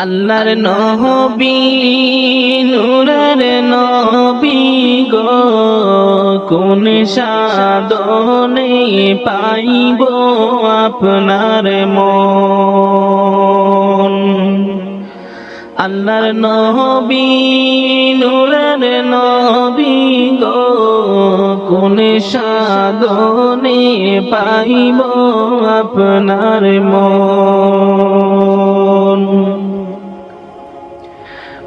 আল্লাহর নবী নূরের নবী গো, কোন সাধনে পাইব আপনার মন। আল্লাহর নবী নূরের নবী গো, কোন সাধনে পাইব আপনার মন।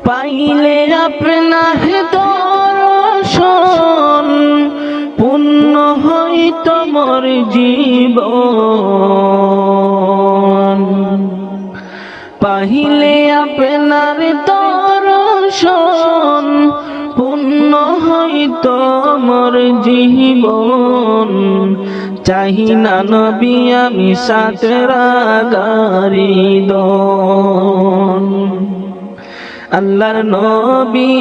পাইলে আপনার দর্শন, পূর্ণ হইত মোর জীবন। পাইলে আপনার দর্শন, পূর্ণ হইত মোর জীবন। চাহি না নবী আমি সাতরা গারি দন। আল্লাহর নবী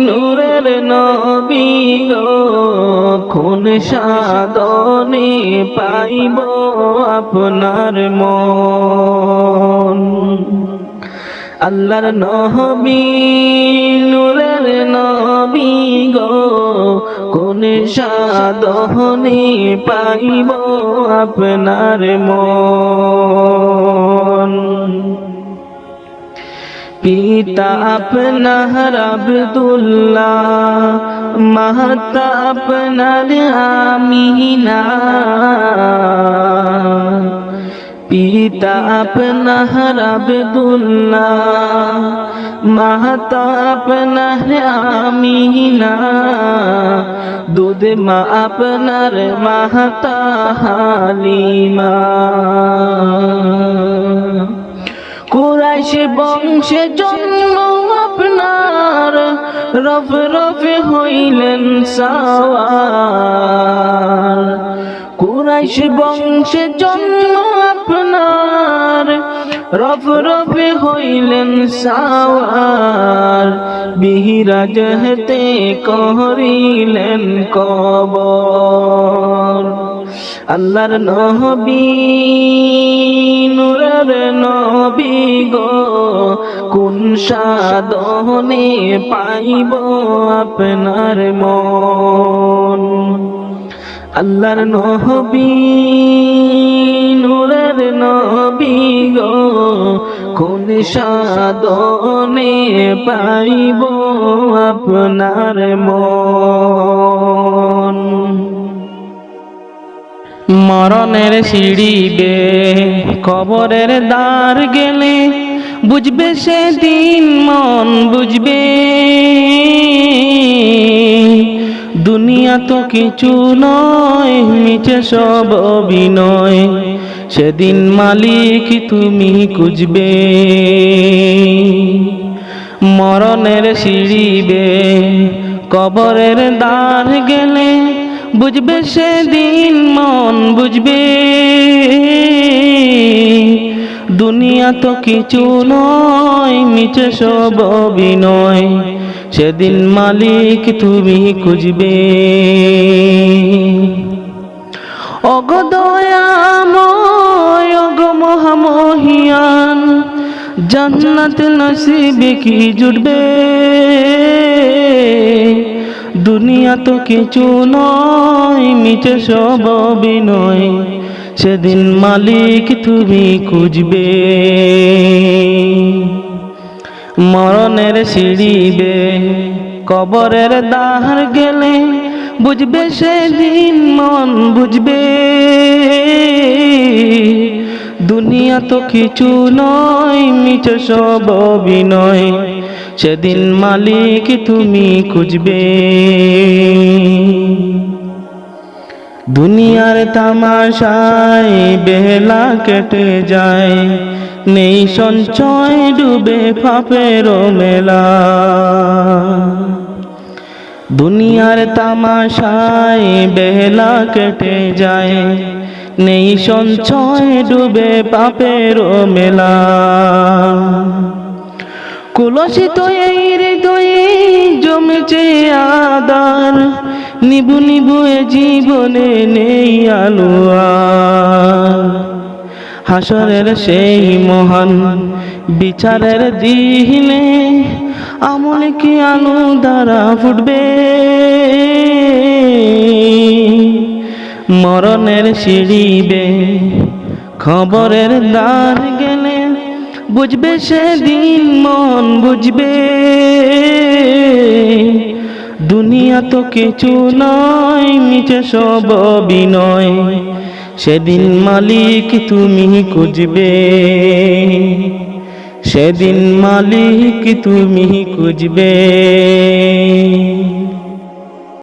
নূরের নবী গো, কোন সাধনে পাইব আপনার মন। আল্লাহর নবী নূরের নবী গো, কোন সাধনে পাইব আপনার মন। পিতা আপনার আব্দুল্লাহ, মাতা আপনার আমিনা। পিতা আপনার আব্দুল্লাহ, মাতা আপনার আমিনা। দুধ মা আপনার মাতা হালিমা। কুরাইশ বংশে জন্ম আপনার, রফ রফে হইলেন সাওয়ার। কুরাইশ বংশে জন্ম আপনার, রফ রফে হইলেন সাওয়ার। বিহিরাজ হতে করিলেন কবর। আল্লাহর নবী নূরের নবী গো, কোন সাধনে পাইব আপনার মন। আল্লাহর নবী নূরের নবী গো, কোন সাধনে পাইব আপনার মন। মরণের সিঁড়ি বে কবরের দ্বার গেলে, বুঝবে সেদিন মন বুঝবে। দুনিয়া তো কিছু নয়, মিছে সব অভিনয়, সেদিন মালিক তুমি খুঁজবে। মরণের সিঁড়ি বে কবরের দ্বার গেলে, বুঝবে সেদিন মন বুঝবে। দুনিয়া তো কিছু নয়, মিছে সব অভিনয়, সেদিন মালিক তুমি খুঁজবে। অগ দয়াময় অগ মহামহিয়ান, জান্নাত নসিবে কি জুটবে। দুনিয়া তো কিছু নয়, মিছে সব অভিনয়, সেদিন মালিক তুমি খুঁজবে। মরণের সিঁড়ি বে কবরের দ্বার গেলে, বুঝবে সেদিন মন বুঝবে। দুনিয়া তো কিছু নয়, মিছে সব অভিনয়, সেদিন মালিক তুমি খুঁজবে। দুনিয়ার তামাশায় বেলা কেটে যায়, নেই সঞ্চয় ডুবে পাপের মেলা। দুনিয়ার তামাশায় বেলা কেটে যায়, নেই সঞ্চয় ডুবে পাপের মেলা। কলুষিত এই হৃদয়ে জমেছে আদার, নিবু নিবু এ জীবনে নেই আলো আর। হাসরের সেই মহান বিচারের দিনে আমল কি আলো দ্বারা ফুটবে, মরণের সিঁড়ি বেয়ে খবরের দ্বার গেলে বুঝবে সেদিন মন বুঝবে, দুনিয়া তো কিছু নয় মিছে সব বিনয়, সেদিন মালিক তুমি খুঁজবে, সেদিন মালিক তুমি খুঁজবে।